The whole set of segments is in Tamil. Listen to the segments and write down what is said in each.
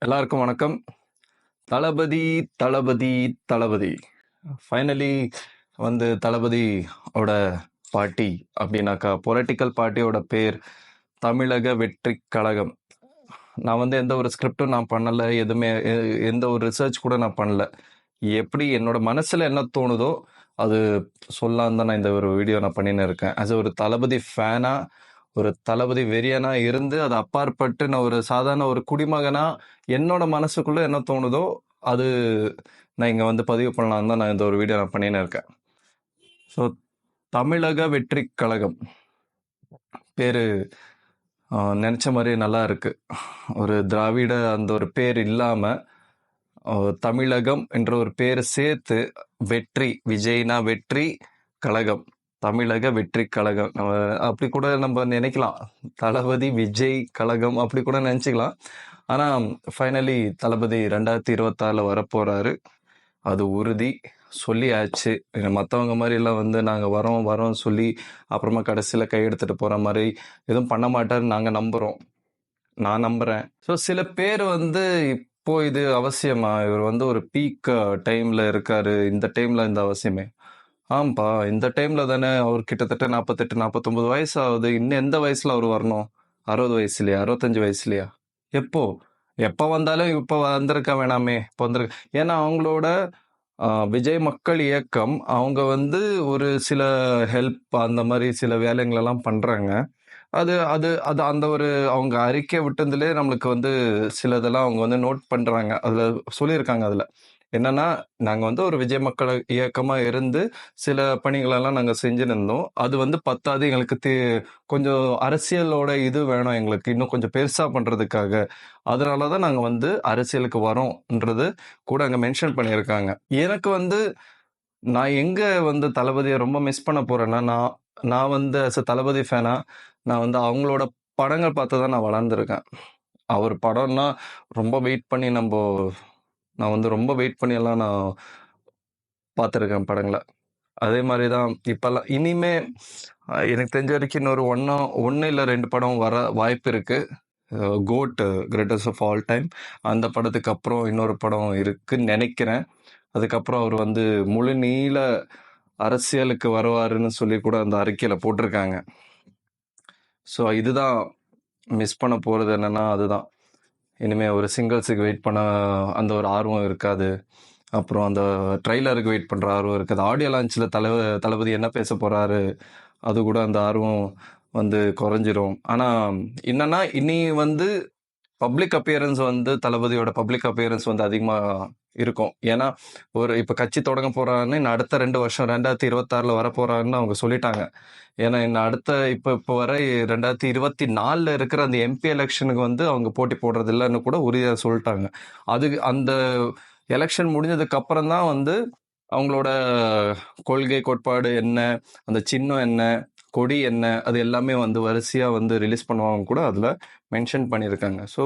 எல்லாருக்கும் வணக்கம். தளபதி தளபதி தளபதி ஃபைனலி தளபதி ஓட பார்ட்டி அப்படின்னாக்கா பொலிட்டிக்கல் பார்ட்டியோட பேர் தமிழக வெற்றி கழகம். நான் எந்த ஒரு ஸ்கிரிப்டும் நான் பண்ணலை, எதுவுமே எந்த ஒரு ரிசர்ச் கூட நான் பண்ணல. எப்படி என்னோட மனசில் என்ன தோணுதோ அது சொல்லான்னு தான் நான் இந்த ஒரு வீடியோ நான் பண்ணின்னு இருக்கேன். ஆஸ் ஒரு தளபதி ஃபேனாக, ஒரு தளபதி வெறியனா இருந்து அது அப்பாற்பட்டு நான் ஒரு சாதாரண ஒரு குடிமகனா என்னோட மனசுக்குள்ள என்ன தோணுதோ அது நான் இங்கே பதிவு பண்ணலான்னு தான் நான் இந்த ஒரு வீடியோ நான் பண்ணின்னு இருக்கேன். ஸோ தமிழக வெற்றி கழகம் பேர் நினச்ச மாதிரி நல்லா இருக்கு. ஒரு திராவிட அந்த ஒரு பேர் இல்லாமல் தமிழகம் என்ற ஒரு பேரை சேர்த்து வெற்றி, விஜய்னா வெற்றி, கழகம் தமிழக வெற்றி கழகம். நம்ம அப்படி கூட நம்ம நினைக்கலாம், தளபதி விஜய் கழகம் அப்படி கூட நினச்சிக்கலாம். ஆனால் ஃபைனலி தளபதி 2026 வரப்போகிறாரு, அது உறுதி சொல்லியாச்சு. மற்றவங்க மாதிரிலாம் நாங்கள் வரோம் சொல்லி அப்புறமா கடைசியில் கையெடுத்துட்டு போகிற மாதிரி எதுவும் பண்ண மாட்டாருன்னு நாங்கள் நம்புகிறோம், நான் நம்புகிறேன். ஸோ சில பேர் இப்போ இது அவசியமா, இவர் ஒரு பீக் டைமில் இருக்காரு, இந்த டைமில் இந்த அவசியமே. ஆமாப்பா, இந்த டைமில் தானே அவர் கிட்டத்தட்ட 48 49 வயசு ஆகுது. இன்னும் எந்த வயசில் அவர் வரணும்? 60 வயசுலையா, 65 வயசுலையா? எப்போ வந்தாலும் இப்போ வந்திருக்க வேணாமே, இப்போ வந்திருக்க. ஏன்னா அவங்களோட விஜய் மக்கள் இயக்கம் அவங்க ஒரு சில ஹெல்ப் அந்த மாதிரி சில வேலைங்களெல்லாம் பண்ணுறாங்க. அது அது அது அந்த ஒரு அவங்க அறிக்கை விட்டதுலேயே நம்மளுக்கு சிலதெல்லாம் அவங்க நோட் பண்ணுறாங்க. அதில் சொல்லியிருக்காங்க. அதில் என்னன்னா, நாங்கள் ஒரு விஜய் மக்கள் இயக்கமாக இருந்து சில பணிகளெல்லாம் நாங்கள் செஞ்சுன்னு இருந்தோம். அது பத்தாது, எங்களுக்கு கொஞ்சம் அரசியலோட இது வேணும், எங்களுக்கு இன்னும் கொஞ்சம் பெருசாக பண்ணுறதுக்காக. அதனால தான் நாங்கள் அரசியலுக்கு வரோன்றது கூட அங்கே மென்ஷன் பண்ணியிருக்காங்க. எனக்கு நான் எங்கே தளபதியை ரொம்ப மிஸ் பண்ண போகிறேன்னா, நான் ஆஸ் அ தளபதி ஃபேனா நான் அவங்களோட படங்கள் பார்த்து தான் நான் வளர்ந்துருக்கேன். அவர் படம்னா ரொம்ப வெயிட் பண்ணி நான் ரொம்ப வெயிட் பண்ணி எல்லாம் நான் பார்த்துருக்கேன் படங்களை. அதே மாதிரி தான் இப்போல்லாம். இனிமே எனக்கு தெரிஞ்ச வரைக்கும் இன்னொரு ஒன்று இல்லை 2 படம் வர வாய்ப்பு இருக்குது. GOAT, greatest of all time, அந்த படத்துக்கு அப்புறம் இன்னொரு படம் இருக்குன்னு நினைக்கிறேன். அதுக்கப்புறம் அவர் முழு நீள அரசியலுக்கு வருவாருன்னு சொல்லி கூட அந்த அறிக்கையில் போட்டிருக்காங்க. ஸோ இதுதான் மிஸ் பண்ண போகிறது என்னென்னா, அதுதான் இனிமேல் ஒரு சிங்கிள்ஸுக்கு வெயிட் பண்ண அந்த ஒரு ஆர்வம் இருக்காது. அப்புறம் அந்த ட்ரெய்லருக்கு வெயிட் பண்ணுற ஆர்வம் இருக்குது. ஆடியோ லான்ச்சில் தளபதி என்ன பேச போகிறாரு அது கூட அந்த ஆர்வம் குறைஞ்சிரும். ஆனால் என்னன்னா, இனி பப்ளிக் அப்பியரன்ஸ் தளபதியோட பப்ளிக் அப்பியரன்ஸ் அதிகமாக இருக்கும். ஏன்னா இப்போ கட்சி தொடங்க போகிறான்னு இன்னும் அடுத்த 2 வருஷம் 2026 வர போகிறான்னு அவங்க சொல்லிட்டாங்க. ஏன்னா இன்னும் அடுத்த இப்போ வர 2024 இருக்கிற அந்த எம்பி எலெக்ஷனுக்கு அவங்க போட்டி போடுறது இல்லைன்னு கூட உறுதியாக சொல்லிட்டாங்க. அந்த எலெக்ஷன் முடிஞ்சதுக்கு அப்புறம் தான் அவங்களோட கொள்கை கோட்பாடு என்ன, அந்த சின்னம் என்ன, கொடி என்ன, அது எல்லாமே வரிசையாக ரிலீஸ் பண்ணுவாங்க கூட அதில் மென்ஷன் பண்ணியிருக்காங்க. ஸோ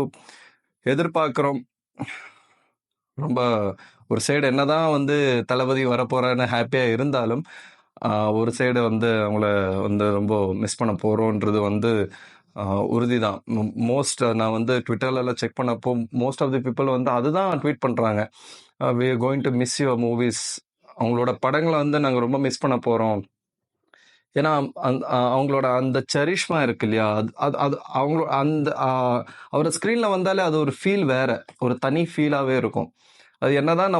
எதிர்பார்க்குறோம். ரொம்ப ஒரு சைடு என்னதான் தளபதி வரப்போறான்னு ஹாப்பியாக இருந்தாலும் ஒரு சைடு அவங்கள ரொம்ப மிஸ் பண்ண போகிறோன்றது உறுதி தான். மோஸ்ட் நான் ட்விட்டர்லலாம் செக் பண்ணப்போ மோஸ்ட் ஆஃப் தி பீப்புள் அதுதான் ட்வீட் பண்ணுறாங்க. We are going to miss your movies. அவங்களோட படங்களை நாங்கள் ரொம்ப மிஸ் பண்ண போகிறோம். ஏன்னா அவங்களோட அந்த சரிஷ்மா இருக்கு இல்லையா, அது அது அவங்களோட அந்த அவரோட ஸ்க்ரீனில் வந்தாலே அது ஒரு ஃபீல் வேற, ஒரு தனி ஃபீலாகவே இருக்கும். அது என்னதான்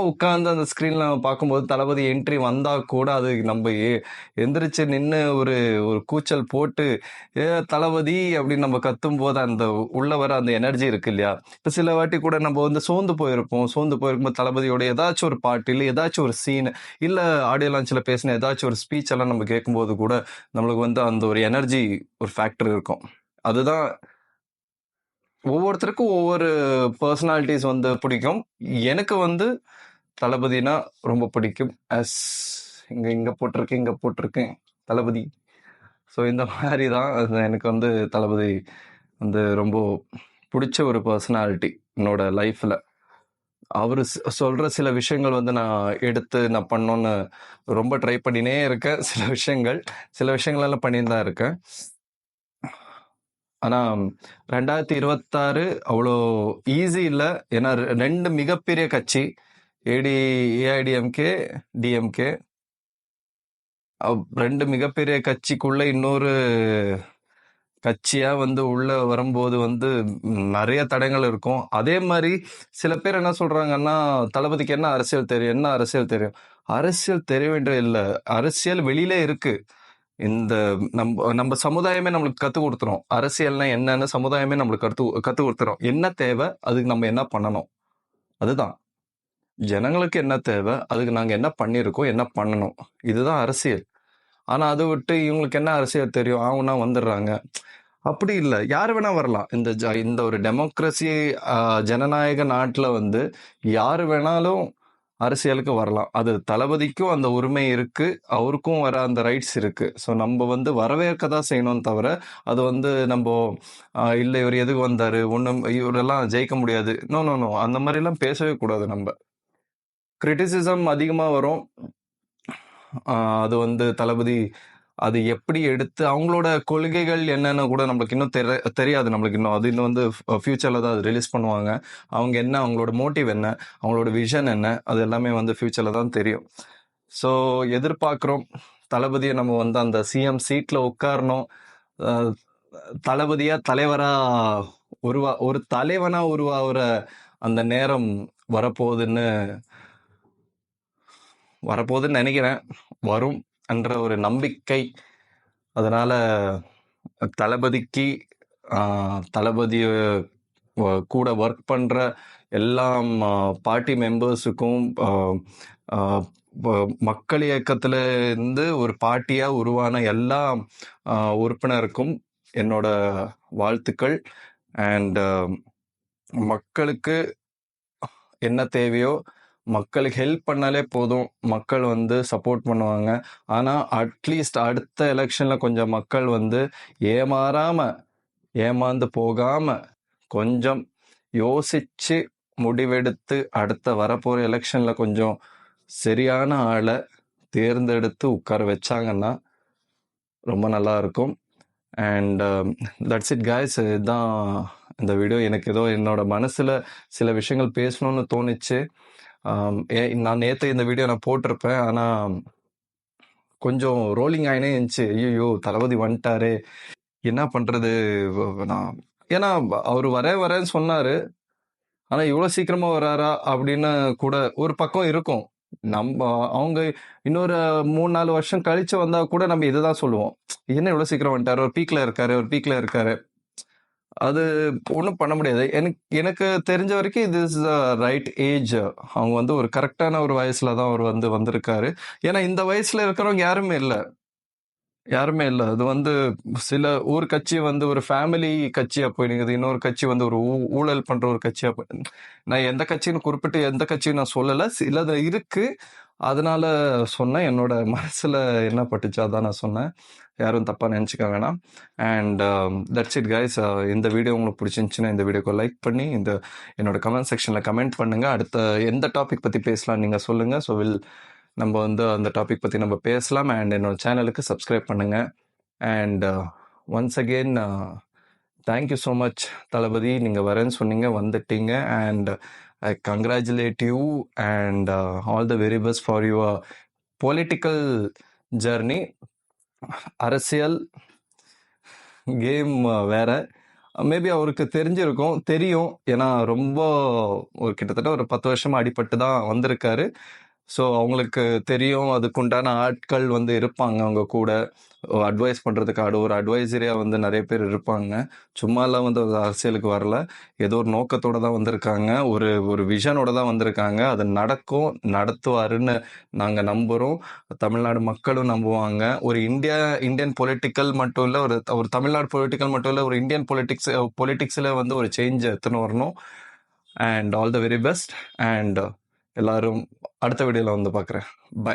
உட்காந்து அந்த ஸ்க்ரீனில் பார்க்கும்போது தளபதி என்ட்ரி வந்தால் கூட அது நம்ம எந்திரிச்சு நின்று ஒரு ஒரு கூச்சல் போட்டு தளபதி அப்படின்னு நம்ம கத்தும் போது அந்த உள்ள வர அந்த எனர்ஜி இருக்கு இல்லையா. இப்போ சில வாட்டி கூட நம்ம சோர்ந்து போயிருக்கும்போது தளபதியோட ஏதாச்சும் ஒரு பாட்டு இல்லை ஏதாச்சும் ஒரு சீன் இல்லை ஆடியோ லான்ச்சில் பேசின ஏதாச்சும் ஒரு ஸ்பீச் எல்லாம் நம்ம கேட்கும்போது கூட நம்மளுக்கு அந்த ஒரு எனர்ஜி ஒரு ஃபேக்டர் இருக்கும். அதுதான் ஒவ்வொருத்தருக்கும் ஒவ்வொரு பர்சனாலிட்டிஸ் பிடிக்கும். எனக்கு தளபதினா ரொம்ப பிடிக்கும். இங்கே போட்டிருக்கேன் தளபதி. ஸோ இந்த மாதிரி தான் எனக்கு தளபதி ரொம்ப பிடிச்ச ஒரு பர்சனாலிட்டி என்னோட லைஃப்பில். அவர் சொல்கிற சில விஷயங்கள் நான் எடுத்து நான் பண்ணோன்னு ரொம்ப ட்ரை பண்ணினே இருக்கேன். சில விஷயங்களெல்லாம் பண்ணின்னு தான் இருக்கேன். ஆனா 2026 அவ்வளோ ஈஸி இல்ல. ஏன்னா 2 மிகப்பெரிய கட்சி ஏஐடிஎம்கே, டிஎம்கே 2 மிகப்பெரிய கட்சிக்குள்ள இன்னொரு கட்சியா வந்து உள்ள வரும்போது வந்து நிறைய தடங்கள் இருக்கும். அதே மாதிரி சில பேர் என்ன சொல்றாங்கன்னா, தளபதிக்கு என்ன அரசியல் தெரியும், என்ன அரசியல் தெரியும்? அரசியல் தெரிய வேண்டிய இல்ல. அரசியல் வெளியிலே இருக்கு. இந்த நம்ம சமுதாயமே நம்மளுக்கு கத்து கொடுத்துரும். அரசியல்னா என்னன்னு சமுதாயமே நம்மளுக்கு கத்து கொடுத்துரும். என்ன தேவை, அதுக்கு நம்ம என்ன பண்ணணும், அதுதான். ஜனங்களுக்கு என்ன தேவை, அதுக்கு நாங்க என்ன பண்ணியிருக்கோம், என்ன பண்ணணும், இதுதான் அரசியல். ஆனா அதை விட்டு இவங்களுக்கு என்ன அரசியல் தெரியும், ஆகுனா வந்துடுறாங்க. அப்படி இல்லை, யார் வேணா வரலாம். இந்த ஒரு டெமோக்ரஸி ஜனநாயக நாட்டில் வந்து யார் வேணாலும் அரசியலுக்கு வரலாம். அது தளபதிக்கும் அந்த உரிமை இருக்கு, அவருக்கும் வர அந்த ரைட்ஸ் இருக்கு. ஸோ நம்ம வந்து வரவேற்க தான் செய்யணும் தவிர அது வந்து நம்ம இல்லை இவர் எதுக்கு வந்தாரு, ஒன்றும் இவரெல்லாம் ஜெயிக்க முடியாது, நோ நோ நோ, அந்த மாதிரிலாம் பேசவே கூடாது. நம்ம கிரிட்டிசிசம் அதிகமாக வரும். அது வந்து தளபதி அது எப்படி எடுத்து அவங்களோட கொள்கைகள் என்னன்னு கூட நம்மளுக்கு இன்னும் தெரியாது. நம்மளுக்கு இன்னும் அது இன்னும் வந்து ஃபியூச்சரில் தான் அது ரிலீஸ் பண்ணுவாங்க. அவங்க என்ன, அவங்களோட மோட்டிவ் என்ன, அவங்களோட விஷன் என்ன, அது எல்லாமே வந்து ஃபியூச்சரில் தான் தெரியும். ஸோ எதிர்பார்க்குறோம் தளபதியை நம்ம வந்து அந்த சிஎம் சீட்டில் உட்காரணும். தளபதியா தலைவரா ஒரு தலைவனா உருவாகிற அந்த நேரம் வரப்போகுதுன்னு நினைக்கிறேன். வரும் என்ற ஒரு நம்பிக்கை. அதனால தளபதிக்கு தளபதி கூட ஒர்க் பண்ற எல்லாம் பார்ட்டி மெம்பர்ஸுக்கும் மக்கள் இயக்கத்துல இருந்து ஒரு பார்ட்டியா உருவான எல்லா உறுப்பினருக்கும் என்னோட வாழ்த்துக்கள். அண்ட் மக்களுக்கு என்ன தேவையோ, மக்களுக்கு ஹெல்ப் பண்ணாலே போதும், மக்கள் வந்து சப்போர்ட் பண்ணுவாங்க. ஆனால் அட்லீஸ்ட் அடுத்த எலெக்ஷனில் கொஞ்சம் மக்கள் வந்து ஏமாந்து போகாமல் கொஞ்சம் யோசித்து முடிவெடுத்து அடுத்த வரப்போகிற எலெக்ஷனில் கொஞ்சம் சரியான ஆளை தேர்ந்தெடுத்து உட்கார வச்சாங்கன்னா ரொம்ப நல்லா இருக்கும். And that's it guys. இதுதான் இந்த வீடியோ. எனக்கு ஏதோ என்னோட மனசில் சில விஷயங்கள் பேசணும்னு தோணுச்சு. நான் நேற்று இந்த வீடியோ நான் போட்டிருப்பேன், ஆனால் கொஞ்சம் ரோலிங் ஆகினே இருந்துச்சு. ஐயோ தளபதி வந்துட்டாரு, என்ன பண்ணுறது. நான் ஏன்னா அவர் வரேன்னு சொன்னார், ஆனால் இவ்வளோ சீக்கிரமாக வராரா அப்படின்னு கூட ஒரு பக்கம் இருக்கும். அவங்க இன்னொரு 3-4 வருஷம் கழிச்சு வந்தா கூட நம்ம இதுதான் சொல்லுவோம், என்ன இவ்வளோ சீக்கிரம் வந்துட்டாரு, ஒரு பீக்ல இருக்காரு. அது ஒன்றும் பண்ண முடியாது. எனக்கு தெரிஞ்ச வரைக்கும் இது இஸ் ரைட் ஏஜ். அவங்க வந்து ஒரு கரெக்டான ஒரு வயசுல தான் அவர் வந்து வந்திருக்காரு. ஏன்னா இந்த வயசுல இருக்கிறவங்க யாருமே இல்லை. அது வந்து ஒரு கட்சி வந்து ஒரு ஃபேமிலி கட்சியா போயிடுங்குது, இன்னொரு கட்சி வந்து ஒரு ஊழல் பண்ற ஒரு கட்சியா போய். நான் எந்த கட்சின்னு குறிப்பிட்டு எந்த கட்சியும் நான் சொல்லலை, சிலது இருக்கு, அதனால சொன்னேன். என்னோட மனசுல என்ன பட்டுச்சோ அதான் நான் சொன்னேன், யாரும் தப்பா நினைச்சுக்க வேணாம். And that's it guys. இந்த வீடியோ உங்களுக்கு பிடிச்சிருந்துச்சுன்னா இந்த வீடியோக்கு லைக் பண்ணி என்னோட கமெண்ட் செக்ஷன்ல கமெண்ட் பண்ணுங்க. அடுத்த எந்த டாபிக் பத்தி பேசலாம் நீங்க சொல்லுங்க. ஸோ நம்ம வந்து அந்த டாபிக் பற்றி நம்ம பேசலாம். அண்ட் என்னோட சேனலுக்கு சப்ஸ்கிரைப் பண்ணுங்கள். And once again thank you so much Thalapathy. நீங்கள் வரேன்னு சொன்னீங்க, வந்துட்டீங்க. And I congratulate you and all the very best for your political journey. அரசியல் கேம் வேற. மேபி அவருக்கு தெரியும், ஏன்னா ரொம்ப கிட்டத்தட்ட ஒரு 10 வருஷமா அடிபட்டு தான் வந்திருக்காரு. ஸோ அவங்களுக்கு தெரியும், அதுக்குண்டான ஆட்கள் வந்து இருப்பாங்க அவங்க கூட அட்வைஸ் பண்ணுறதுக்காக. ஒரு அட்வைசரியாக வந்து நிறைய பேர் இருப்பாங்க. சும்மாலாம் வந்து அரசியலுக்கு வரல, ஏதோ ஒரு நோக்கத்தோடு தான் வந்திருக்காங்க, ஒரு விஷனோட தான் வந்திருக்காங்க. அது நடத்துவாருன்னு நாங்கள் நம்புகிறோம். தமிழ்நாடு மக்களும் நம்புவாங்க. ஒரு இந்தியன் பொலிட்டிக்கல் மட்டும் இல்லை, ஒரு தமிழ்நாடு பொலிட்டிக்கல் மட்டும் இல்லை, ஒரு இந்தியன் பொலிட்டிக்ஸில் வந்து ஒரு சேஞ்ச் எடுத்துன்னு வரணும். And all the very best. And எல்லாரும் அடுத்த வீடியோவில் வந்து பார்க்குறேன். பை.